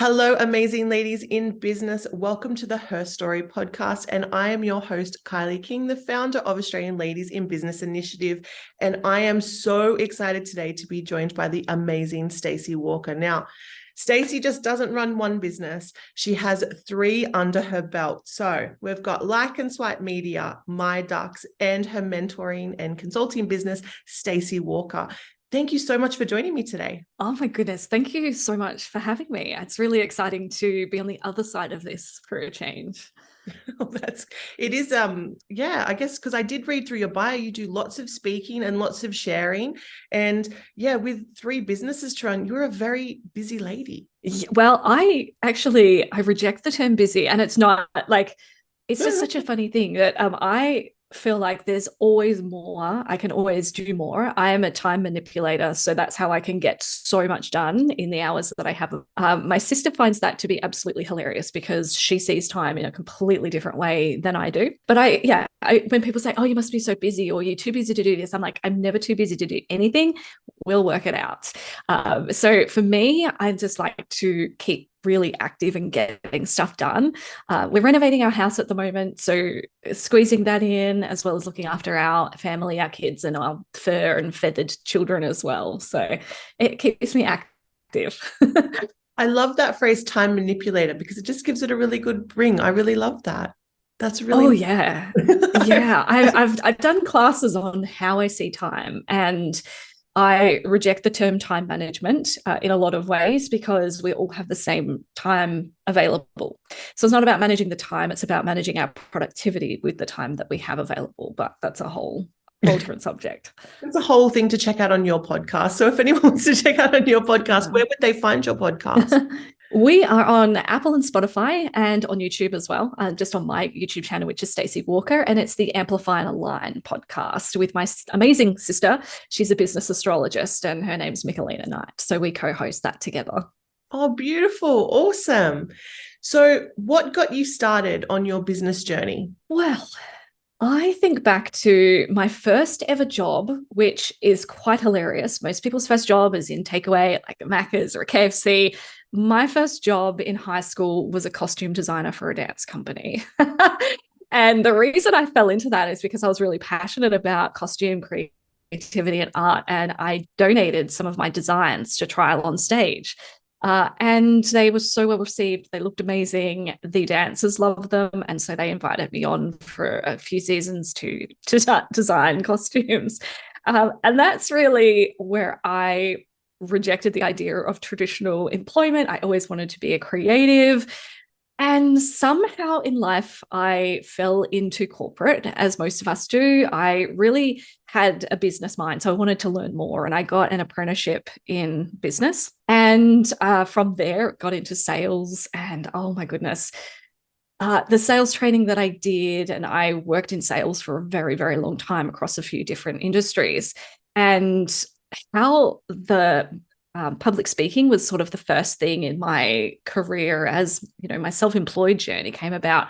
Hello, amazing ladies in business. Welcome to the HerStory podcast. And I am your host, Kylie King, the founder of Australian Ladies in Business Initiative. And I am so excited today to be joined by the amazing Stacey Walker. Now, Stacey just doesn't run one business. She has three under her belt. So we've got Lycan Swipe Media, MyDux, and her mentoring and consulting business, Stacey Walker. Thank you so much for joining me today. Oh my goodness. Thank you so much for having me. It's really exciting to be on the other side of this for a change. I guess because I did read through your bio, you do lots of speaking and lots of sharing. And yeah, with three businesses to run, you're a very busy lady. Well, I reject the term busy, and it's not like, it's just such a funny thing that I feel like there's always more. I can always do more. I am a time manipulator, so that's how I can get so much done in the hours that I have. My sister finds that to be absolutely hilarious because she sees time in a completely different way than I do. But when people say, "Oh, you must be so busy," or "You're too busy to do this," I'm like, I'm never too busy to do anything. We'll work it out. So for me, I just like to keep really active and getting stuff done. We're renovating our house at the moment, so squeezing that in, as well as looking after our family, our kids, and our fur and feathered children as well. So it keeps me active. I love that phrase, time manipulator, because it just gives it a really good ring. I really love that. That's really. Oh yeah, yeah. I've done classes on how I see time, and I reject the term time management in a lot of ways because we all have the same time available. So it's not about managing the time, it's about managing our productivity with the time that we have available. But that's a whole different subject. It's a whole thing to check out on your podcast. So if anyone wants to check out on your podcast, where would they find your podcast? We are on Apple and Spotify and on YouTube as well, just on my YouTube channel, which is Stacey Walker. And it's the Amplify and Align podcast with my amazing sister. She's a business astrologist and her name's Michelina Knight. So we co-host that together. Oh, beautiful. Awesome. So what got you started on your business journey? Well, I think back to my first ever job, which is quite hilarious. Most people's first job is in takeaway at like a Macca's or a KFC. My first job in high school was a costume designer for a dance company. And the reason I fell into that is because I was really passionate about costume creativity and art. And I donated some of my designs to trial on stage. And they were so well received. They looked amazing. The dancers loved them. And so they invited me on for a few seasons to design costumes. And that's really where I rejected the idea of traditional employment. I always wanted to be a creative. And somehow in life, I fell into corporate, as most of us do. I really had a business mind, so I wanted to learn more. And I got an apprenticeship in business. And from there, got into sales. And oh my goodness, the sales training that I did, and I worked in sales for a very, very long time across a few different industries. And how the public speaking was sort of the first thing in my career, as you know, my self-employed journey came about,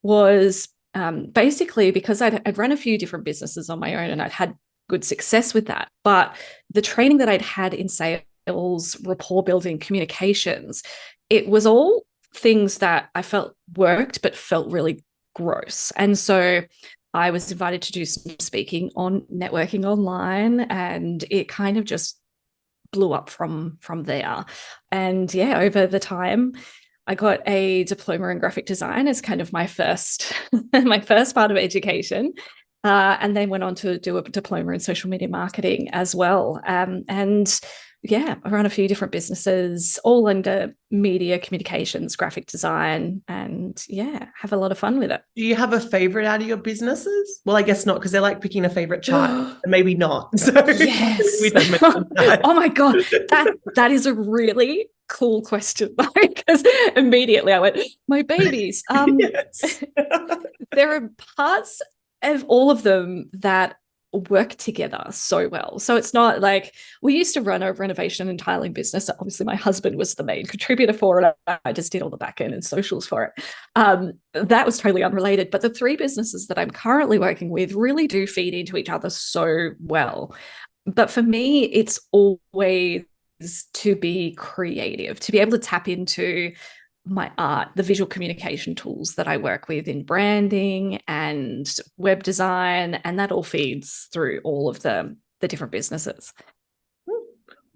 was basically because I'd run a few different businesses on my own and I'd had good success with that. But the training that I'd had in sales, rapport building, communications, it was all things that I felt worked but felt really gross. And so I was invited to do some speaking on networking online, and it kind of just blew up from there. And yeah, over the time, I got a diploma in graphic design as kind of my first my first part of education. And then went on to do a diploma in social media marketing as well. And yeah, I run a few different businesses, all under media communications, graphic design, and yeah, have a lot of fun with it. Do you have a favorite out of your businesses? Well, I guess not, because they're like picking a favorite child. Maybe not. So yes. We don't mention that. Oh my God, that is a really cool question, because immediately I went, my babies. Yes. There are parts of all of them that work together so well. So it's not like, we used to run a renovation and tiling business. Obviously, my husband was the main contributor for it. I just did all the back end and socials for it. That was totally unrelated. But the three businesses that I'm currently working with really do feed into each other so well. But for me, it's always to be creative, to be able to tap into my art, the visual communication tools that I work with in branding and web design, and that all feeds through all of the different businesses.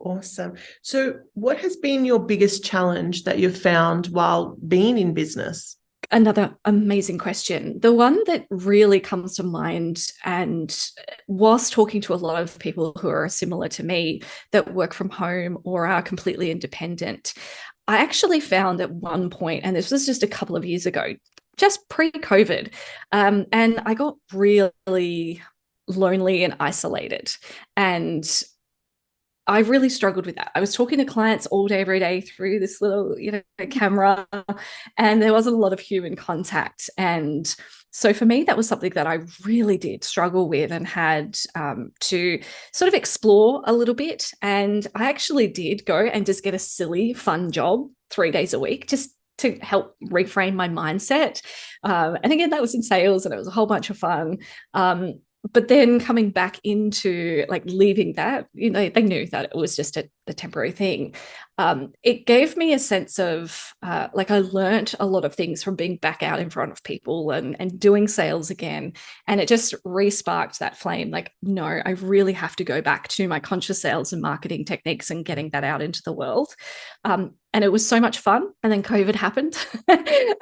Awesome. So what has been your biggest challenge that you've found while being in business? Another amazing question. The one that really comes to mind, and whilst talking to a lot of people who are similar to me that work from home or are completely independent, I actually found at one point, and this was just a couple of years ago, just pre-COVID, and I got really lonely and isolated. And I really struggled with that. I was talking to clients all day, every day through this little, camera, and there wasn't a lot of human contact. And so for me, that was something that I really did struggle with and had to sort of explore a little bit. And I actually did go and just get a silly, fun job 3 days a week, just to help reframe my mindset. And again, that was in sales, and it was a whole bunch of fun. But then coming back into like leaving that, they knew that it was just a temporary thing. It gave me a sense of like I learned a lot of things from being back out in front of people and doing sales again. And it just re-sparked that flame. Like, no, I really have to go back to my conscious sales and marketing techniques and getting that out into the world. And it was so much fun. And then COVID happened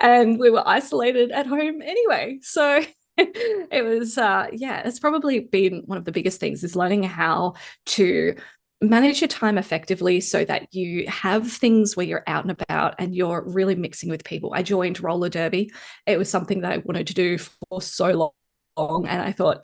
and we were isolated at home anyway. So it was, it's probably been one of the biggest things, is learning how to manage your time effectively so that you have things where you're out and about and you're really mixing with people. I joined roller derby. It was something that I wanted to do for so long. And I thought,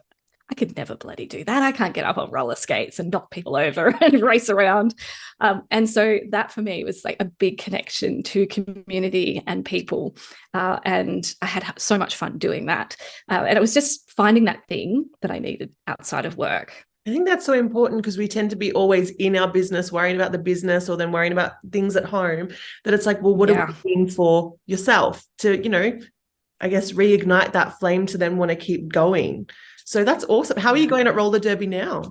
I could never bloody do that. I can't get up on roller skates and knock people over and race around. And so that for me was like a big connection to community and people. And I had so much fun doing that. And it was just finding that thing that I needed outside of work. I think that's so important, because we tend to be always in our business, worrying about the business or then worrying about things at home, that it's like, well, what are we doing for yourself to, I guess, reignite that flame to then want to keep going. So that's awesome. How are you going at roller derby now?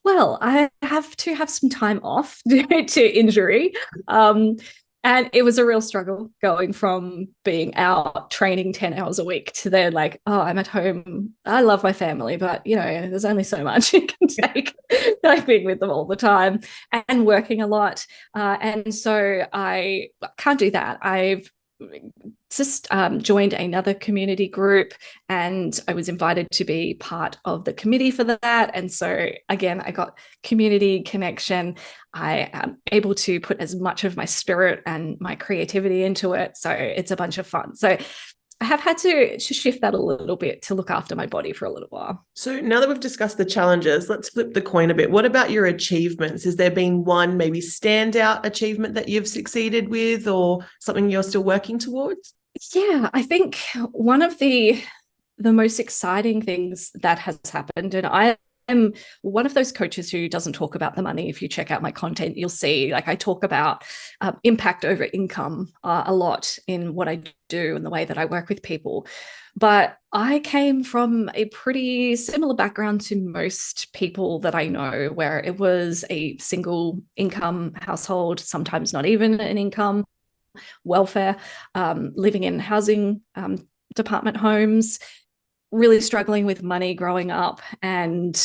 Well, I have to have some time off due to injury. And it was a real struggle going from being out training 10 hours a week to then like, oh, I'm at home. I love my family, but there's only so much you can take, like being with them all the time and working a lot. And so I can't do that. I've just joined another community group, and I was invited to be part of the committee for that. And so again, I got community connection. I am able to put as much of my spirit and my creativity into it. So it's a bunch of fun. So I have had to shift that a little bit to look after my body for a little while. So now that we've discussed the challenges, let's flip the coin a bit. What about your achievements? Has there been one maybe standout achievement that you've succeeded with, or something you're still working towards? Yeah, I think one of the most exciting things that has happened, and I am one of those coaches who doesn't talk about the money. If you check out my content, you'll see like I talk about impact over income a lot in what I do and the way that I work with people. But I came from a pretty similar background to most people that I know, where it was a single income household, sometimes not even an income, welfare, living in housing department homes, really struggling with money growing up. And,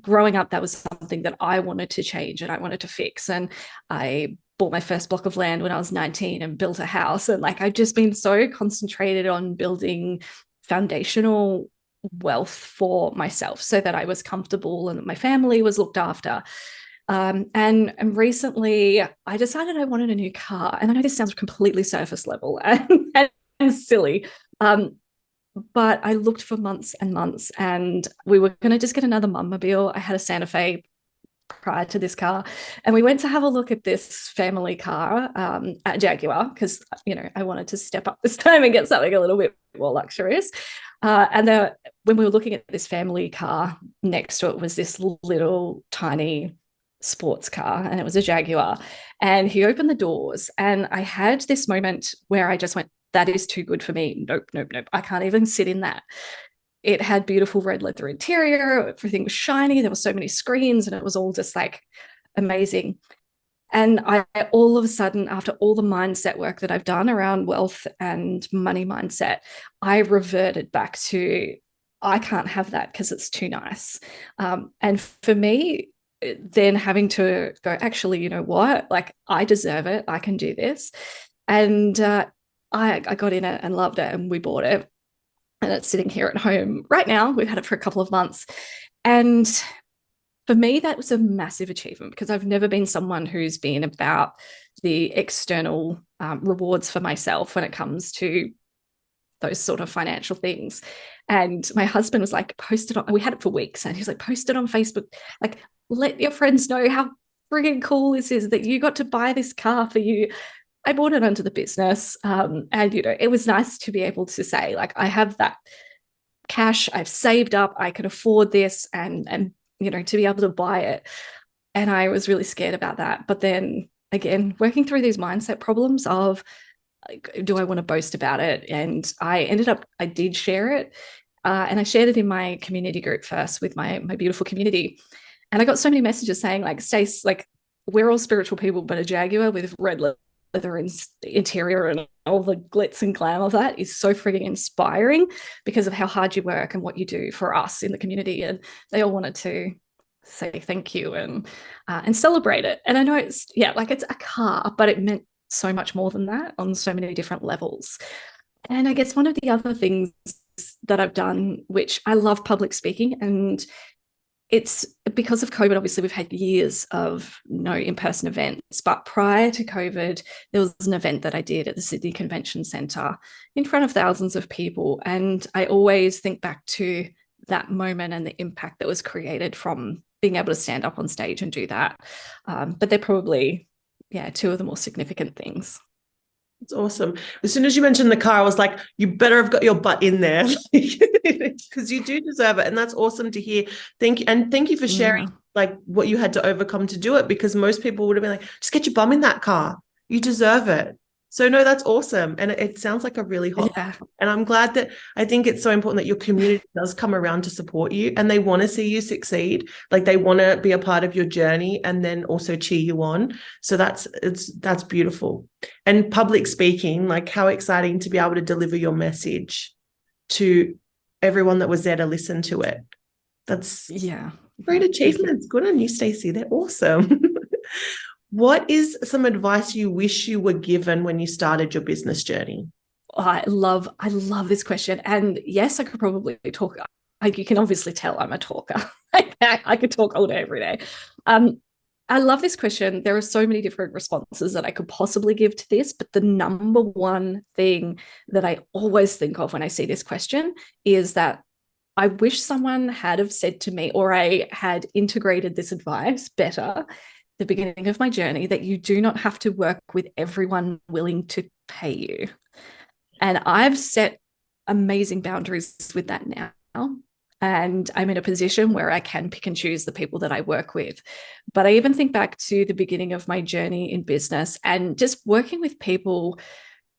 growing up, that was something that I wanted to change and I wanted to fix. And I bought my first block of land when I was 19 and built a house. And like, I've just been so concentrated on building foundational wealth for myself so that I was comfortable and that my family was looked after. And recently I decided I wanted a new car. And I know this sounds completely surface level and silly. But I looked for months and months, and we were going to just get another Mumobile. I had a Santa Fe prior to this car, and we went to have a look at this family car at Jaguar, because I wanted to step up this time and get something a little bit more luxurious. And when we were looking at this family car, next to it was this little tiny sports car, and it was a Jaguar. And he opened the doors, and I had this moment where I just went, that is too good for me. Nope. I can't even sit in that. It had beautiful red leather interior. Everything was shiny. There were so many screens, and it was all just like amazing. And I all of a sudden, after all the mindset work that I've done around wealth and money mindset, I reverted back to, I can't have that because it's too nice. And for me, then having to go, actually, you know what? Like, I deserve it. I can do this. And I got in it and loved it, and we bought it. And it's sitting here at home right now. We've had it for a couple of months. And for me, that was a massive achievement because I've never been someone who's been about the external rewards for myself when it comes to those sort of financial things. And my husband was like, post it on, we had it for weeks, and he's like, post it on Facebook, like, let your friends know how friggin' cool this is that you got to buy this car for you. I bought it under the business. And, you know, it was nice to be able to say, like, I have that cash, I've saved up, I can afford this, and you know, to be able to buy it. And I was really scared about that. But then again, working through these mindset problems of, like, do I want to boast about it? And I did share it. And I shared it in my community group first with my beautiful community. And I got so many messages saying, like, Stace, like, we're all spiritual people, but a Jaguar with red leather interior and all the glitz and glam of that is so frigging inspiring because of how hard you work and what you do for us in the community. And they all wanted to say thank you and celebrate it. And I know it's a car, but it meant so much more than that on so many different levels. And I guess one of the other things that I've done, which I love public speaking, and it's because of COVID, obviously we've had years of no in-person events, but prior to COVID, there was an event that I did at the Sydney Convention Centre in front of thousands of people. And I always think back to that moment and the impact that was created from being able to stand up on stage and do that. But they're probably, two of the more significant things. It's awesome. As soon as you mentioned the car, I was like, you better have got your butt in there because you do deserve it. And that's awesome to hear. Thank you. And thank you for sharing like what you had to overcome to do it, because most people would have been like, just get your bum in that car. You deserve it. So no, that's awesome. And it sounds like a really hot, and I'm glad that, I think it's so important that your community does come around to support you, and they want to see you succeed. Like, they want to be a part of your journey and then also cheer you on. So that's beautiful. And public speaking, like, how exciting to be able to deliver your message to everyone that was there to listen to it. That's great achievements. Good on you, Stacey. They're awesome. What is some advice you wish you were given when you started your business journey? I love this question. And yes, I could probably talk. You can obviously tell I'm a talker. I could talk all day, every day. I love this question. There are so many different responses that I could possibly give to this, but the number one thing that I always think of when I see this question is that I wish someone had have said to me, or I had integrated this advice better the beginning of my journey, that you do not have to work with everyone willing to pay you. And I've set amazing boundaries with that now. And I'm in a position where I can pick and choose the people that I work with. But I even think back to the beginning of my journey in business and just working with people.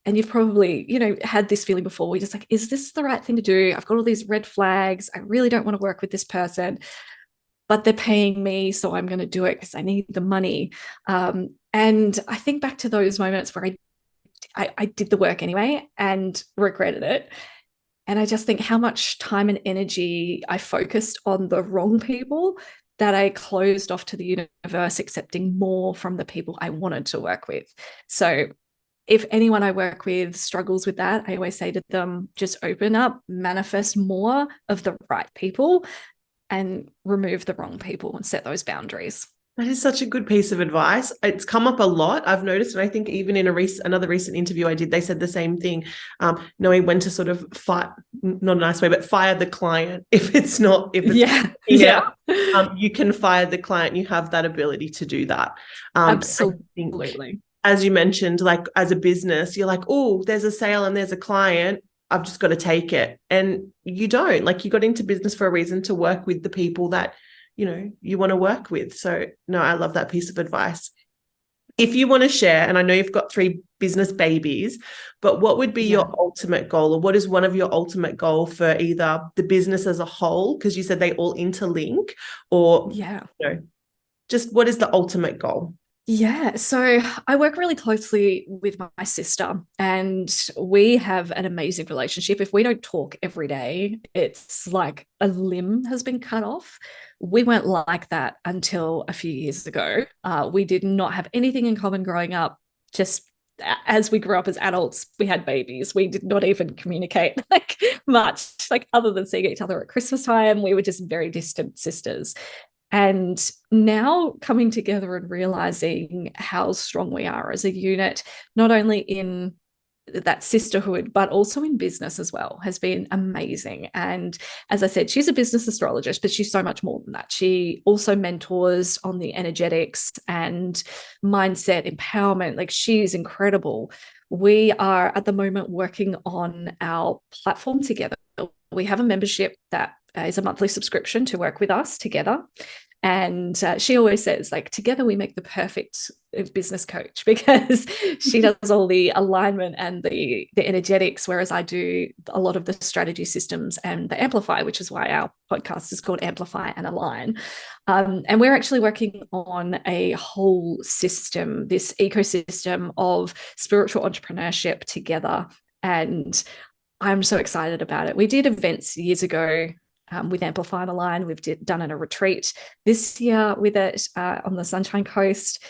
And you've probably, had this feeling before. We're just like, is this the right thing to do? I've got all these red flags. I really don't want to work with this person, but they're paying me, so I'm going to do it because I need the money. And I think back to those moments where I did the work anyway and regretted it. And I just think how much time and energy I focused on the wrong people that I closed off to the universe, accepting more from the people I wanted to work with. So if anyone I work with struggles with that, I always say to them, just open up, manifest more of the right people, and remove the wrong people and set those boundaries. That is such a good piece of advice. It's come up a lot, I've noticed. And I think even in another recent interview I did, they said the same thing, knowing when to sort of fight, not a nice way, but fire the client. If it's you can fire the client. You have that ability to do that. Absolutely. As you mentioned, like, as a business, you're like, oh, there's a sale and there's a client, I've just got to take it. And you don't. Like, you got into business for a reason, to work with the people that, you want to work with. So no, I love that piece of advice. If you want to share, and I know you've got 3 business babies, but what would be your ultimate goal, or what is one of your ultimate goal for either the business as a whole, because you said they all interlink, or just what is the ultimate goal? Yeah, so I work really closely with my sister, and we have an amazing relationship. If we don't talk every day, it's like a limb has been cut off. We weren't like that until a few years ago. We did not have anything in common growing up. Just as we grew up as adults, we had babies. We did not even communicate like much, like other than seeing each other at Christmas time. We were just very distant sisters. And now coming together and realizing how strong we are as a unit, not only in that sisterhood, but also in business as well, has been amazing. And as I said, she's a business astrologist, but she's so much more than that. She also mentors on the energetics and mindset empowerment. Like, she's incredible. We are at the moment working on our platform together. We have a membership that is a monthly subscription to work with us together. And she always says, like, together we make the perfect business coach, because she does all the alignment and the energetics, whereas I do a lot of the strategy systems and the amplify, which is why our podcast is called Amplify and Align. And we're actually working on a whole system, this ecosystem of spiritual entrepreneurship together. And I'm so excited about it. We did events years ago with Amplify and Align. We've done a retreat this year with it on the Sunshine Coast.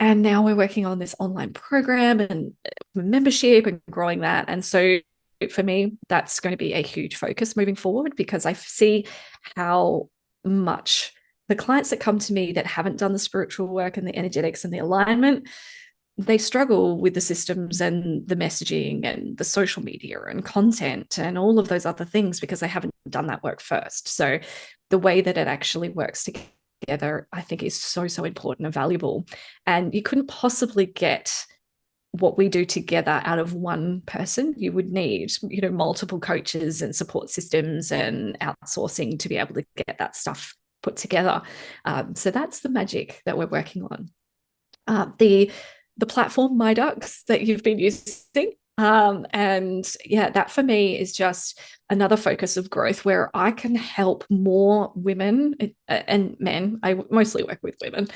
And now we're working on this online program and membership and growing that. And so for me, that's going to be a huge focus moving forward, because I see how much the clients that come to me that haven't done the spiritual work and the energetics and the alignment, they struggle with the systems and the messaging and the social media and content and all of those other things, because they haven't done that work first. So the way that it actually works together, I think, is so, so important and valuable. And you couldn't possibly get what we do together out of one person. You would need, multiple coaches and support systems and outsourcing to be able to get that stuff put together. So that's the magic that we're working on. The platform MyDux that you've been using. And yeah, that for me is just another focus of growth, where I can help more women and men. I mostly work with women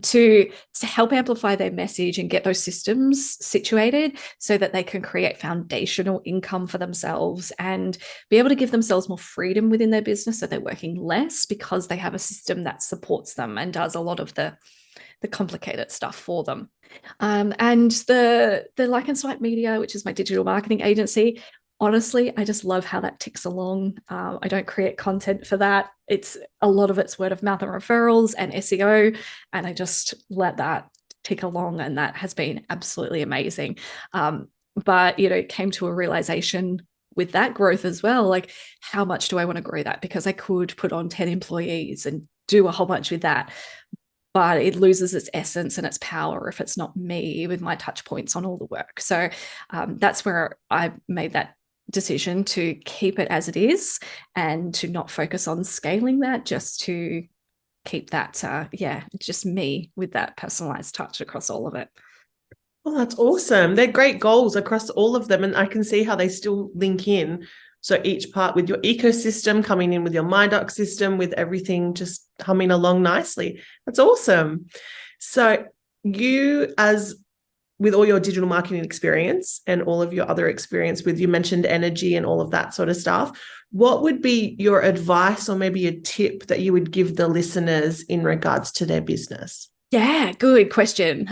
to help amplify their message and get those systems situated so that they can create foundational income for themselves and be able to give themselves more freedom within their business, so they're working less because they have a system that supports them and does a lot of the complicated stuff for them. And the Lycan Media, which is my digital marketing agency, honestly, I just love how that ticks along. I don't create content for that. It's a lot of it's word of mouth and referrals and SEO, and I just let that tick along, and that has been absolutely amazing. But came to a realization with that growth as well, like, how much do I want to grow that? Because I could put on 10 employees and do a whole bunch with that, but it loses its essence and its power if it's not me with my touch points on all the work. So that's where I made that decision to keep it as it is and to not focus on scaling that, just to keep that, just me with that personalized touch across all of it. Well, that's awesome. They're great goals across all of them, and I can see how they still link in. So each part with your ecosystem coming in with your MyDux system, with everything just humming along nicely. That's awesome. So you, as with all your digital marketing experience and all of your other experience with, you mentioned energy and all of that sort of stuff, what would be your advice or maybe a tip that you would give the listeners in regards to their business? Yeah, good question.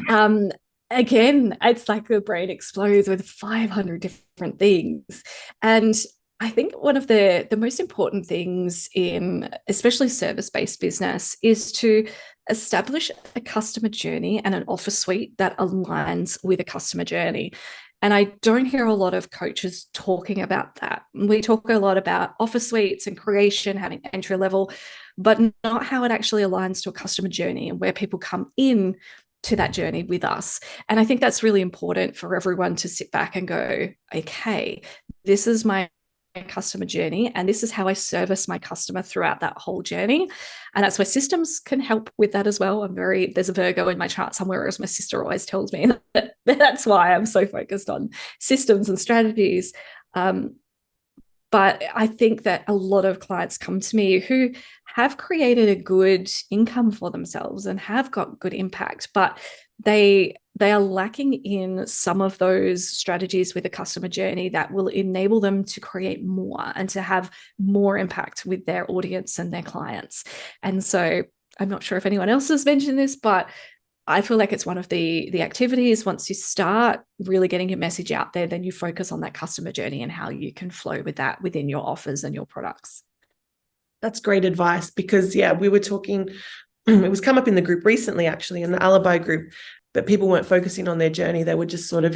Again, it's like the brain explodes with 500 different things. And I think one of the most important things in especially service-based business is to establish a customer journey and an offer suite that aligns with a customer journey. And I don't hear a lot of coaches talking about that. We talk a lot about offer suites and creation, having entry level, but not how it actually aligns to a customer journey and where people come in to that journey with us. And I think that's really important for everyone to sit back and go, okay, this is my customer journey, and this is how I service my customer throughout that whole journey. And that's where systems can help with that as well. There's a Virgo in my chart somewhere, as my sister always tells me. That's why I'm so focused on systems and strategies. But I think that a lot of clients come to me who have created a good income for themselves and have got good impact, but they are lacking in some of those strategies with the customer journey that will enable them to create more and to have more impact with their audience and their clients. And so I'm not sure if anyone else has mentioned this, but I feel like it's one of the activities. Once you start really getting your message out there, then you focus on that customer journey and how you can flow with that within your offers and your products. That's great advice, because we were talking, it was come up in the group recently, actually, in the ALIBI group, that people weren't focusing on their journey. They were just sort of,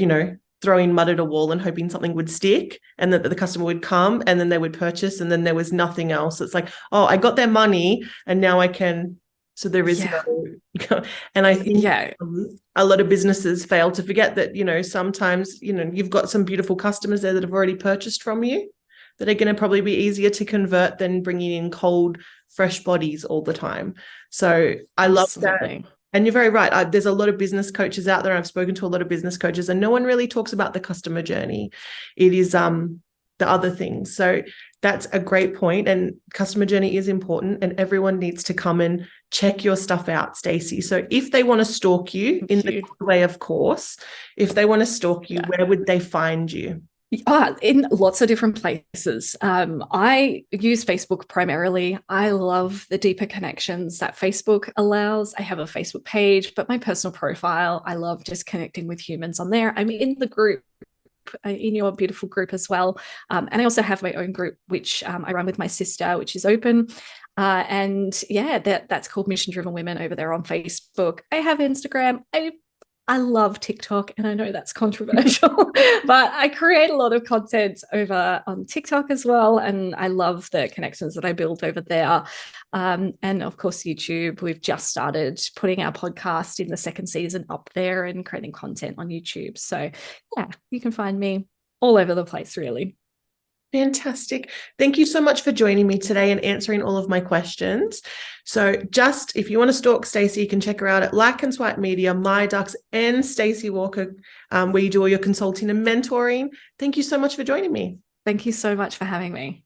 throwing mud at a wall and hoping something would stick, and that the customer would come and then they would purchase, and then there was nothing else. It's like, oh, I got their money and now I can. So there is no, and I think a lot of businesses fail to forget that, sometimes, you've got some beautiful customers there that have already purchased from you, that are going to probably be easier to convert than bringing in cold, fresh bodies all the time. So I love that. And you're very right. There's a lot of business coaches out there. I've spoken to a lot of business coaches, and no one really talks about the customer journey. It is the other things. So that's a great point. And customer journey is important, and everyone needs to come and check your stuff out, Stacey. So if they want to stalk you in the good way, of course, if they want to stalk you, where would they find you? In lots of different places. I use Facebook primarily. I love the deeper connections that Facebook allows. I have a Facebook page, but my personal profile, I love just connecting with humans on there. I'm in the group, in your beautiful group as well. And I also have my own group, which I run with my sister, which is open. And that's called Mission Driven Women over there on Facebook. I have Instagram. I love TikTok, and I know that's controversial, but I create a lot of content over on TikTok as well. And I love the connections that I build over there. And of course, YouTube, we've just started putting our podcast in the second season up there and creating content on YouTube. So you can find me all over the place, really. Fantastic. Thank you so much for joining me today and answering all of my questions. So just if you want to stalk Stacey, you can check her out at Lycan Swipe Media, MyDux, and Stacey Walker, where you do all your consulting and mentoring. Thank you so much for joining me. Thank you so much for having me.